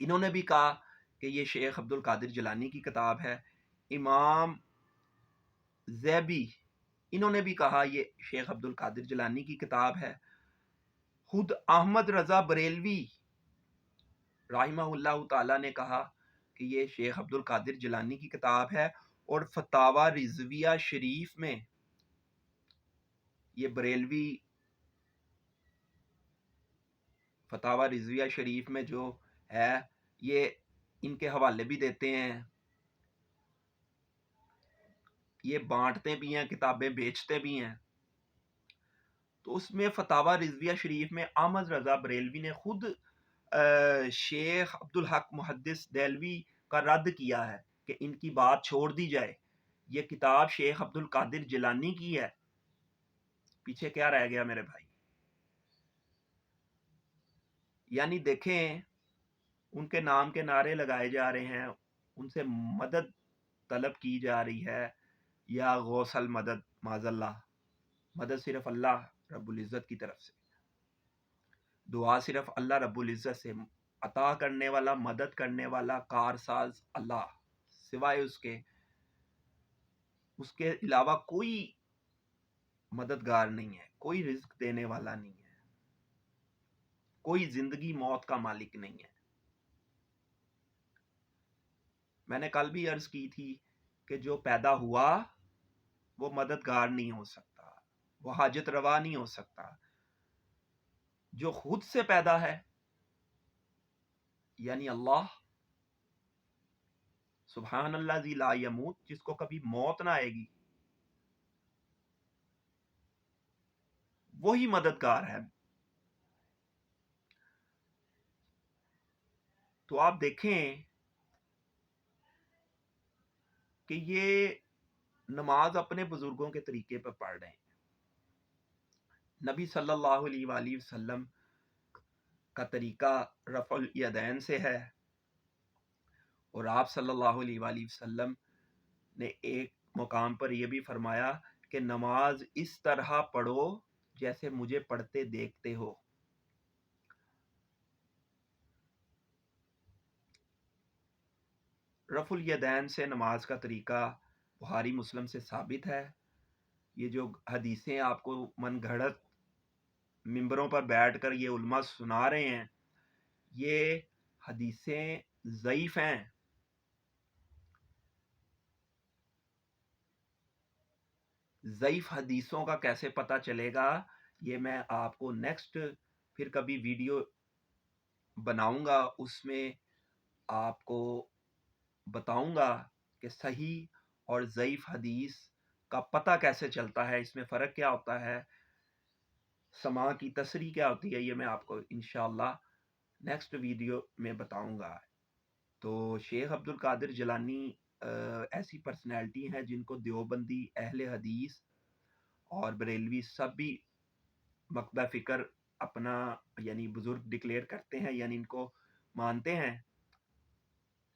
انہوں نے بھی کہا کہ یہ شیخ عبد القادر جیلانی کی کتاب ہے. امام زیبی انہوں نے بھی کہا یہ شیخ عبد القادر جیلانی کی کتاب ہے. خود احمد رضا بریلوی رحمہ اللہ تعالی نے کہا کہ یہ شیخ عبد القادر جیلانی کی کتاب ہے. اور فتاوی رضویہ شریف میں یہ بریلوی فتاوی رضویہ شریف میں جو ہے یہ ان کے حوالے بھی دیتے ہیں، یہ بانٹتے بھی ہیں، کتابیں بیچتے بھی ہیں. تو اس میں فتاوی رضویہ شریف میں احمد رضا بریلوی نے خود شیخ عبدالحق محدث دہلوی کا رد کیا ہے کہ ان کی بات چھوڑ دی جائے، یہ کتاب شیخ عبد القادر جیلانی کی ہے. پیچھے کیا رہ گیا میرے بھائی؟ یعنی دیکھیں ان کے نام کے نعرے لگائے جا رہے ہیں، ان سے مدد طلب کی جا رہی ہے. یا غوث المدد، معاذ اللہ، مدد صرف اللہ رب العزت کی طرف سے، دعا صرف اللہ رب العزت سے، عطا کرنے والا، مدد کرنے والا، کارساز اللہ، سوائے اس کے علاوہ کوئی مددگار نہیں ہے، کوئی رزق دینے والا نہیں ہے، کوئی زندگی موت کا مالک نہیں ہے. میں نے کل بھی عرض کی تھی کہ جو پیدا ہوا وہ مددگار نہیں ہو سکتا، وہ حاجت روا نہیں ہو سکتا. جو خود سے پیدا ہے یعنی اللہ سبحان اللہ ذی لا یموت، جس کو کبھی موت نہ آئے گی، وہی مددگار ہے. تو آپ دیکھیں کہ یہ نماز اپنے بزرگوں کے طریقے پر پڑھ رہے ہیں. نبی صلی اللہ علیہ وآلہ وسلم کا طریقہ رفع الیدین سے ہے، اور آپ صلی اللہ علیہ وآلہ وسلم نے ایک مقام پر یہ بھی فرمایا کہ نماز اس طرح پڑھو جیسے مجھے پڑھتے دیکھتے ہو. رفع الیدین سے نماز کا طریقہ بخاری مسلم سے ثابت ہے. یہ جو حدیثیں آپ کو من گھڑت ممبروں پر بیٹھ کر یہ علماء سنا رہے ہیں، یہ حدیثیں ضعیف ہیں. ضعیف حدیثوں کا کیسے پتہ چلے گا؟ یہ میں آپ کو نیکسٹ پھر کبھی ویڈیو بناؤں گا، اس میں آپ کو بتاؤں گا کہ صحیح اور ضعیف حدیث کا پتہ کیسے چلتا ہے، اس میں فرق کیا ہوتا ہے، سماع کی تصریح کیا ہوتی ہے. یہ میں آپ کو انشاءاللہ نیکسٹ ویڈیو میں بتاؤں گا. تو شیخ عبد القادر جیلانی ایسی پرسنالٹی ہیں جن کو دیوبندی، اہل حدیث اور بریلوی سب بھی مقبہ فکر اپنا یعنی بزرگ ڈکلیئر کرتے ہیں، یعنی ان کو مانتے ہیں.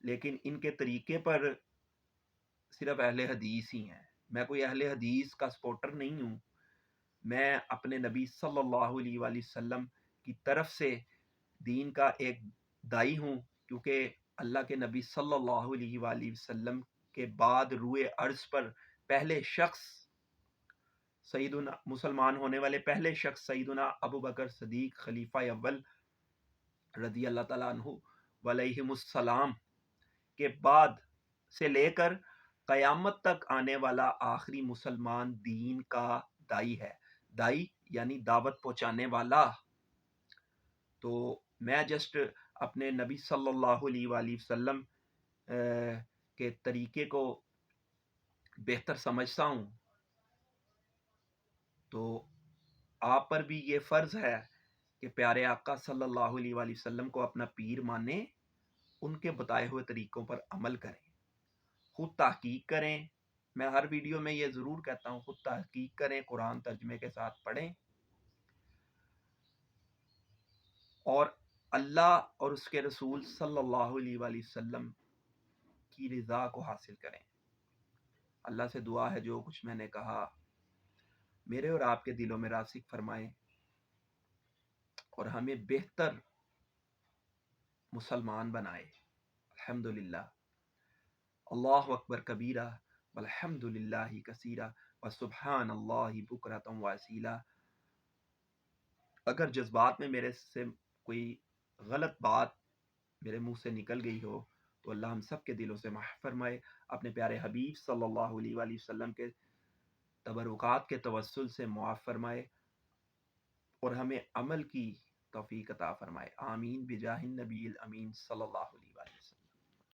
لیکن ان کے طریقے پر صرف اہل حدیث ہی ہیں. میں کوئی اہل حدیث کا سپورٹر نہیں ہوں، میں اپنے نبی صلی اللہ علیہ وآلہ وسلم کی طرف سے دین کا ایک دائی ہوں، کیونکہ اللہ کے نبی صلی اللہ علیہ وآلہ وسلم کے بعد روئے ارض پر پہلے شخص سیدنا مسلمان ہونے والے پہلے شخص سیدنا ابو بکر صدیق خلیفہ اول رضی اللہ تعالیٰ عنہ علیہم السلام کے بعد سے لے کر قیامت تک آنے والا آخری مسلمان دین کا دائی ہے. دائی یعنی دعوت پہنچانے والا. تو میں جسٹ اپنے نبی صلی اللہ علیہ وآلہ وسلم کے طریقے کو بہتر سمجھتا ہوں. تو آپ پر بھی یہ فرض ہے کہ پیارے آقا صلی اللہ علیہ وآلہ وسلم کو اپنا پیر مانیں، ان کے بتائے ہوئے طریقوں پر عمل کریں، خود تحقیق کریں. میں ہر ویڈیو میں یہ ضرور کہتا ہوں، خود تحقیق کریں، قرآن ترجمے کے ساتھ پڑھیں، اور اللہ اور اس کے رسول صلی اللہ علیہ وآلہ وسلم کی رضا کو حاصل کریں. اللہ سے دعا ہے جو کچھ میں نے کہا میرے اور آپ کے دلوں میں راسخ فرمائیں، اور ہمیں بہتر مسلمان بنائے۔ الحمدللہ، اللہ اکبر کبیرہ والحمد للہ کثیرہ وسبحان اللہ بکرۃ واصیلا۔ اگر جذبات میں میرے سے کوئی غلط بات میرے منہ سے نکل گئی ہو تو اللہ ہم سب کے دلوں سے محو فرمائے، اپنے پیارے حبیب صلی اللہ علیہ وآلہ وسلم کے تبرکات کے توسل سے معاف فرمائے اور ہمیں عمل کی توفیق عطا فرمائے۔ آمین بجاہ النبی الامین صلی اللہ علیہ وسلم۔